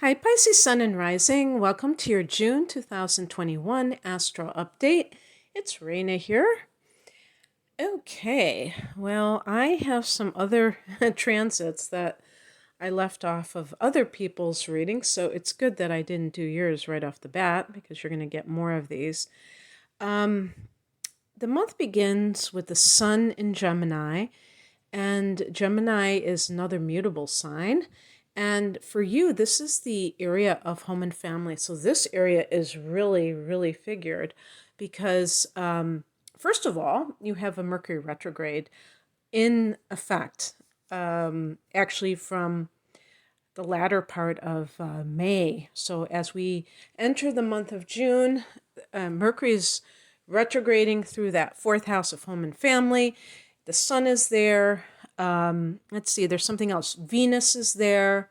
Hi, Pisces Sun and Rising. Welcome to your June 2021 Astro Update. It's Raina here. Okay, well, I have some other transits that I left off of other people's readings, so it's good that I didn't do yours right off the bat because you're going to get more of these. The month begins with the Sun in Gemini, and Gemini is another mutable sign. And for you, this is the area of home and family. So this area is really, really figured because, first of all, you have a Mercury retrograde in effect, actually from the latter part of May. So as we enter the month of June, Mercury is retrograding through that fourth house of home and family. The sun is there. Let's see, there's something else. Venus is there.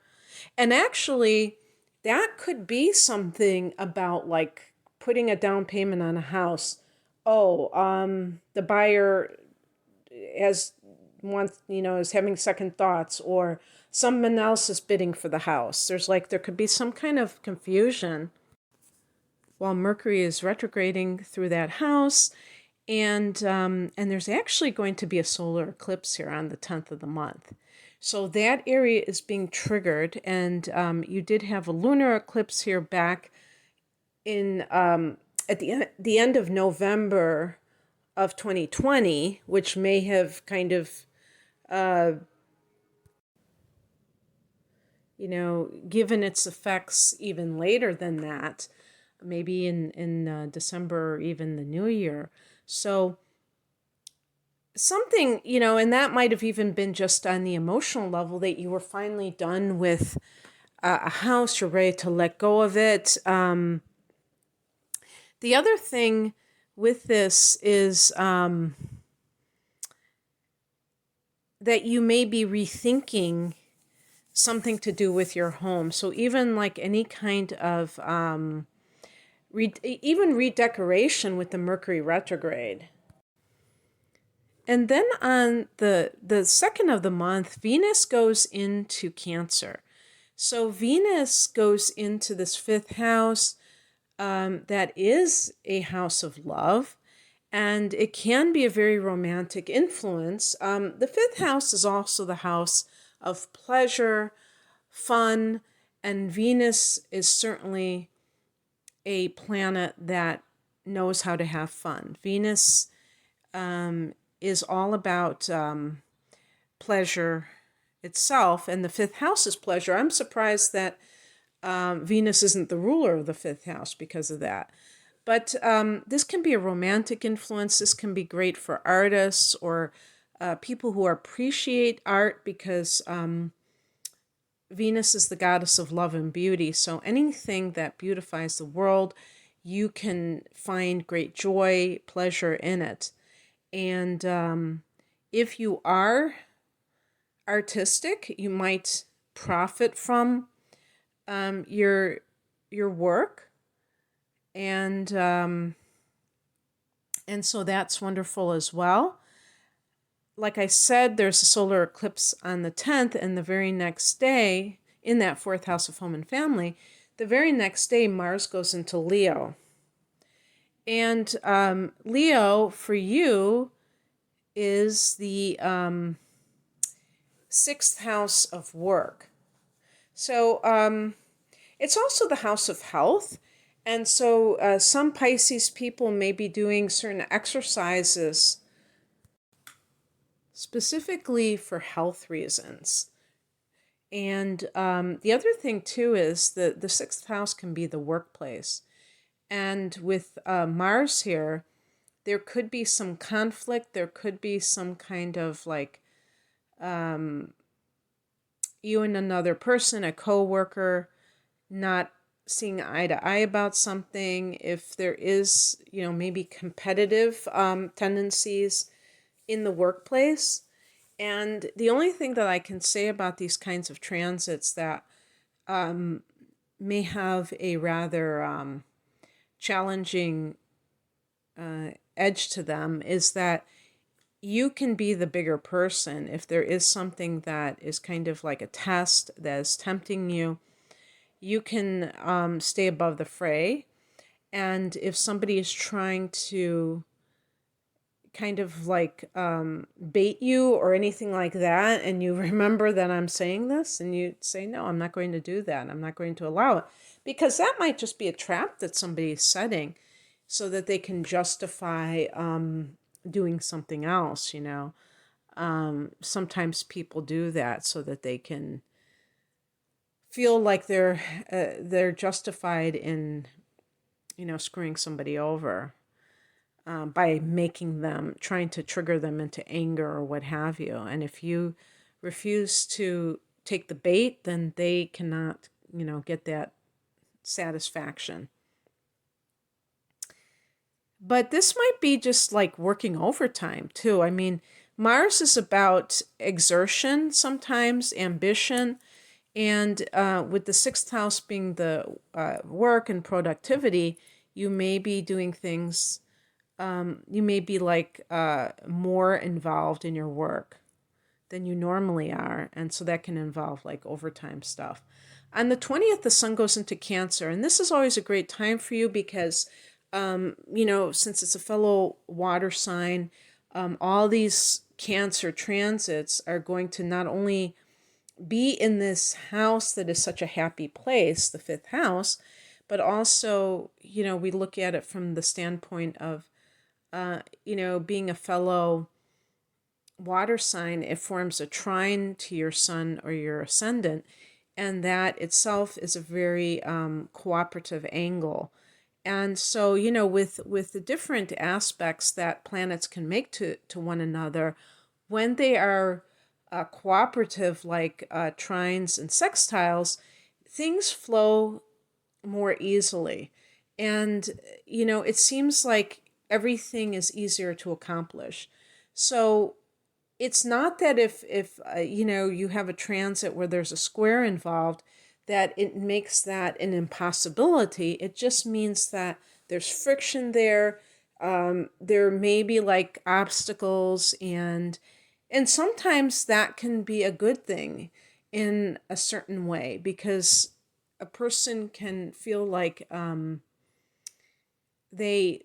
And actually, that could be something about like putting a down payment on a house. Oh, the buyer has is having second thoughts, or someone else is bidding for the house. There could be some kind of confusion while Mercury is retrograding through that house. And there's actually going to be a solar eclipse here on the 10th of the month. So that area is being triggered, and you did have a lunar eclipse here back in at the end of November of 2020, which may have kind of given its effects even later than that, maybe in December or even the new year. So something, and that might have even been just on the emotional level that you were finally done with a house, you're ready to let go of it. The other thing with this is that you may be rethinking something to do with your home. So even like any kind of even redecoration with the Mercury retrograde. And then on the second of the month, Venus goes into Cancer. So Venus goes into this fifth house that is a house of love, and it can be a very romantic influence. The fifth house is also the house of pleasure, fun, and Venus is certainly a planet that knows how to have fun. Venus is all about pleasure itself, and the fifth house is pleasure. I'm surprised that Venus isn't the ruler of the fifth house because of that. But this can be a romantic influence. This can be great for artists or people who appreciate art because Venus is the goddess of love and beauty. So anything that beautifies the world, you can find great joy, pleasure in it. And if you are artistic, you might profit from your work, and so that's wonderful as well. Like I said, there's a solar eclipse on the 10th, and the very next day, in that fourth house of home and family, the very next day, Mars goes into Leo. And Leo, for you, is the sixth house of work. So it's also the house of health. And so some Pisces people may be doing certain exercises specifically for health reasons. And the other thing, too, is that the sixth house can be the workplace. And with Mars here, there could be some conflict. There could be some kind of like you and another person, a coworker, not seeing eye to eye about something. If there is, maybe competitive tendencies in the workplace. And the only thing that I can say about these kinds of transits that may have a rather challenging edge to them is that you can be the bigger person if there is something that is kind of like a test that is tempting you. you can stay above the fray. And if somebody is trying to kind of like bait you or anything like that, and you remember that I'm saying this, and you say, no, I'm not going to do that. I'm not going to allow it. Because that might just be a trap that somebody is setting so that they can justify doing something else, you know. Sometimes people do that so that they can feel like they're justified in, you know, screwing somebody over by making them, trying to trigger them into anger or what have you. And if you refuse to take the bait, then they cannot, you know, get that satisfaction. But this might be just like working overtime too. I mean, Mars is about exertion, sometimes ambition, and with the sixth house being the work and productivity, you may be doing things, you may be like more involved in your work than you normally are. And so that can involve like overtime stuff. On the 20th, the sun goes into Cancer. And this is always a great time for you because, you know, since it's a fellow water sign, all these Cancer transits are going to not only be in this house that is such a happy place, the fifth house, but also, you know, we look at it from the standpoint of, you know, being a fellow water sign, it forms a trine to your sun or your ascendant, and that itself is a very cooperative angle. And so, you know, with the different aspects that planets can make to one another, when they are cooperative, like trines and sextiles, things flow more easily. And, you know, it seems like everything is easier to accomplish. So it's not that if you know, you have a transit where there's a square involved, that it makes that an impossibility. It just means that there's friction there. There may be like obstacles, and sometimes that can be a good thing in a certain way, because a person can feel like they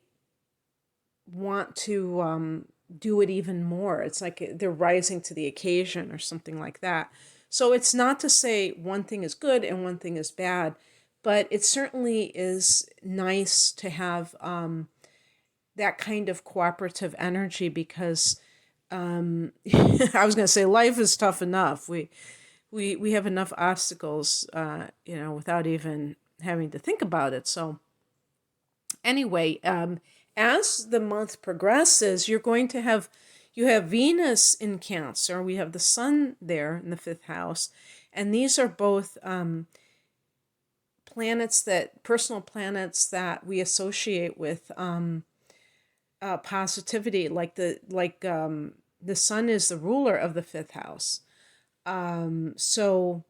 want to do it even more. It's like they're rising to the occasion or something like that. So it's not to say one thing is good and one thing is bad, but it certainly is nice to have that kind of cooperative energy, because I was going to say life is tough enough. We have enough obstacles, you know, without even having to think about it. So anyway, as the month progresses, you're going to have, you have Venus in Cancer. We have the sun there in the fifth house. And these are both planets that, personal planets that we associate with positivity. Like the sun is the ruler of the fifth house. So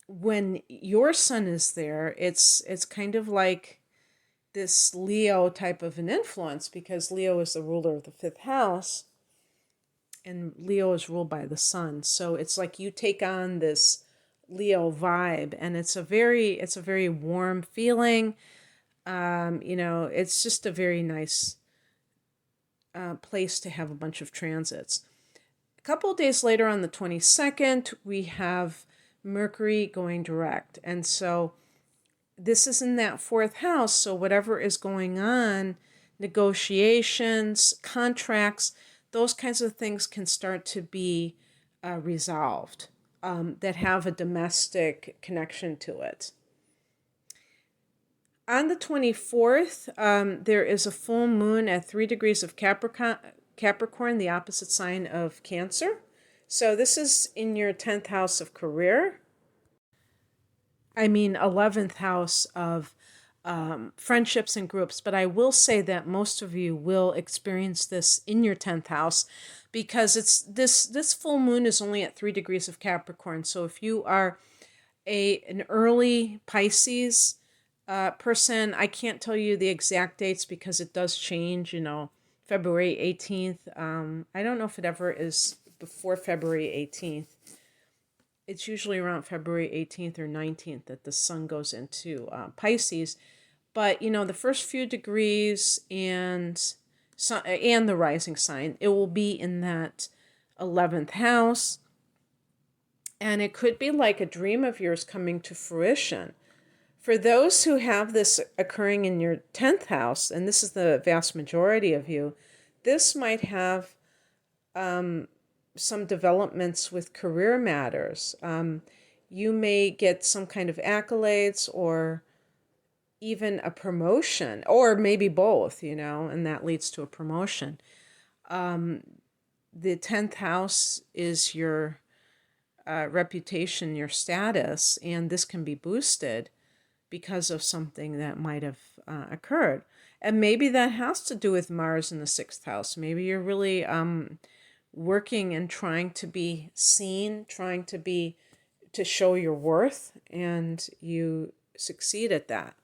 when your sun is there, it's kind of like this Leo type of an influence, because Leo is the ruler of the fifth house and Leo is ruled by the sun. So it's like you take on this Leo vibe, and it's a very warm feeling. You know, it's just a very nice place to have a bunch of transits. A couple of days later, on the 22nd, we have Mercury going direct. And so this is in that fourth house. So whatever is going on, negotiations, contracts, those kinds of things can start to be resolved, that have a domestic connection to it. On the 24th, there is a full moon at 3 degrees of Capricorn, the opposite sign of Cancer. So this is in your 10th house of career. 11th house of friendships and groups. But I will say that most of you will experience this in your 10th house, because it's this full moon is only at 3 degrees of Capricorn. So if you are an early Pisces person, I can't tell you the exact dates because it does change, you know, February 18th. I don't know if it ever is before February 18th. it's usually around February 18th or 19th that the sun goes into Pisces. But, the first few degrees and the rising sign, it will be in that 11th house. And it could be like a dream of yours coming to fruition. For those who have this occurring in your 10th house, and this is the vast majority of you, this might have some developments with career matters. You may get some kind of accolades or even a promotion, or maybe both, and that leads to a promotion. The 10th house is your reputation, your status, and this can be boosted because of something that might have occurred. And maybe that has to do with Mars in the 6th house. Maybe you're really working and trying to be seen, to show your worth, and you succeed at that.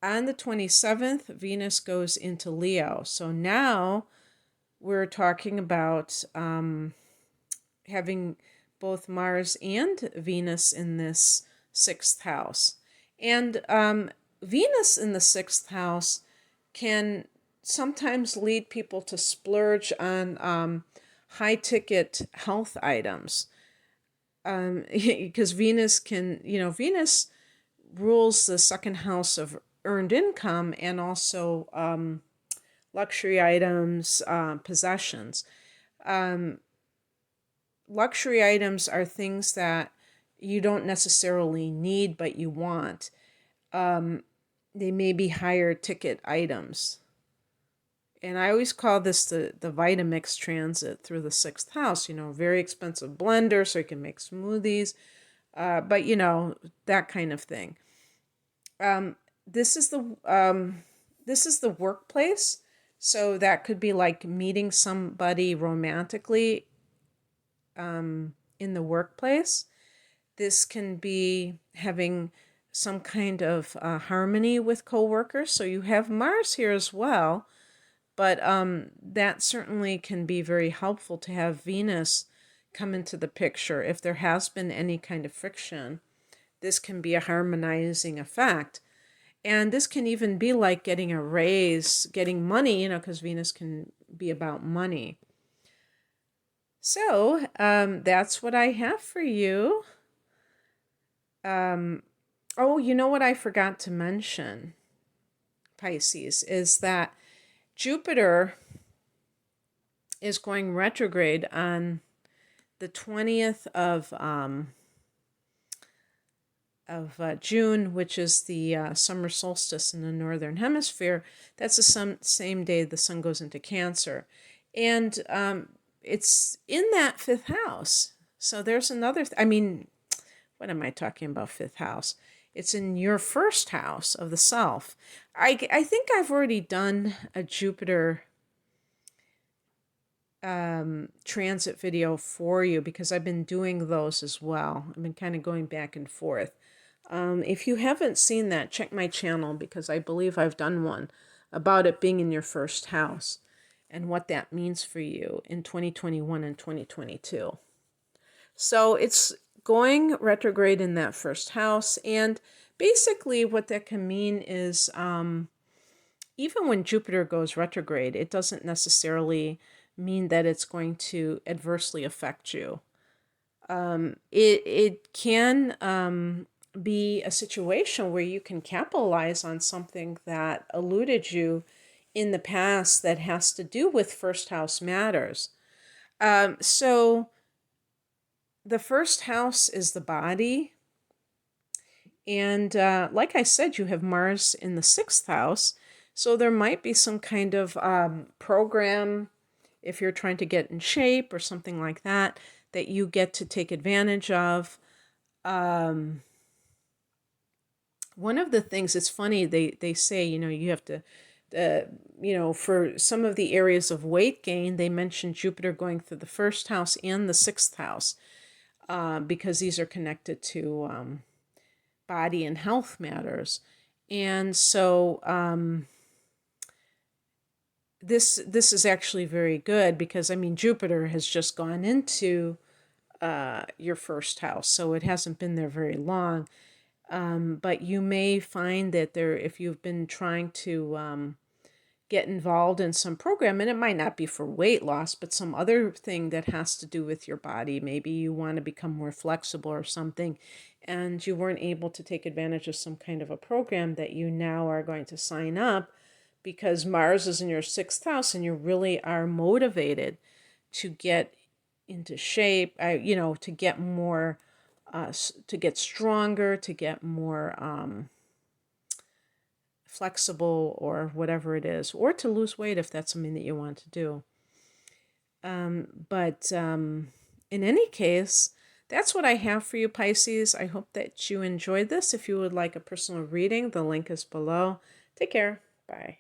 On the 27th, Venus goes into Leo. So now we're talking about having both Mars and Venus in this 6th house. And Venus in the 6th house can sometimes lead people to splurge on high-ticket health items. Because Venus Venus rules the 2nd house of earned income and also luxury items, possessions. Luxury items are things that you don't necessarily need, but you want. They may be higher ticket items. And I always call this the Vitamix transit through the 6th house. Very expensive blender so you can make smoothies. But, that kind of thing. This is the workplace. So that could be like meeting somebody romantically in the workplace. This can be having some kind of harmony with coworkers. So you have Mars here as well, but that certainly can be very helpful to have Venus come into the picture. If there has been any kind of friction, this can be a harmonizing effect. And this can even be like getting a raise, getting money, because Venus can be about money. So that's what I have for you. You know what I forgot to mention, Pisces, is that Jupiter is going retrograde on the 20th of June, which is the summer solstice in the northern hemisphere. That's the same day the sun goes into Cancer. And it's in that 5th house. So there's another, what am I talking about, 5th house? It's in your 1st house of the self. I think I've already done a Jupiter transit video for you because I've been doing those as well. I've been kind of going back and forth. If you haven't seen that, check my channel because I believe I've done one about it being in your 1st house and what that means for you in 2021 and 2022. So it's going retrograde in that 1st house, and basically what that can mean is even when Jupiter goes retrograde, it doesn't necessarily mean that it's going to adversely affect you. It can be a situation where you can capitalize on something that eluded you in the past that has to do with 1st house matters. So the 1st house is the body. And like I said, you have Mars in the 6th house. So there might be some kind of program, if you're trying to get in shape or something like that, that you get to take advantage of. One of the things, it's funny, they say, you have to, for some of the areas of weight gain, they mention Jupiter going through the 1st house and the 6th house because these are connected to body and health matters. And so this is actually very good because, Jupiter has just gone into your first house, so it hasn't been there very long. But you may find that if you've been trying to get involved in some program, and it might not be for weight loss, but some other thing that has to do with your body. Maybe you want to become more flexible or something, and you weren't able to take advantage of some kind of a program that you now are going to sign up because Mars is in your sixth house and you really are motivated to get into shape, to get more, to get stronger, to get more flexible or whatever it is, or to lose weight if that's something that you want to do. But in any case, that's what I have for you, Pisces. I hope that you enjoyed this. If you would like a personal reading, the link is below. Take care. Bye.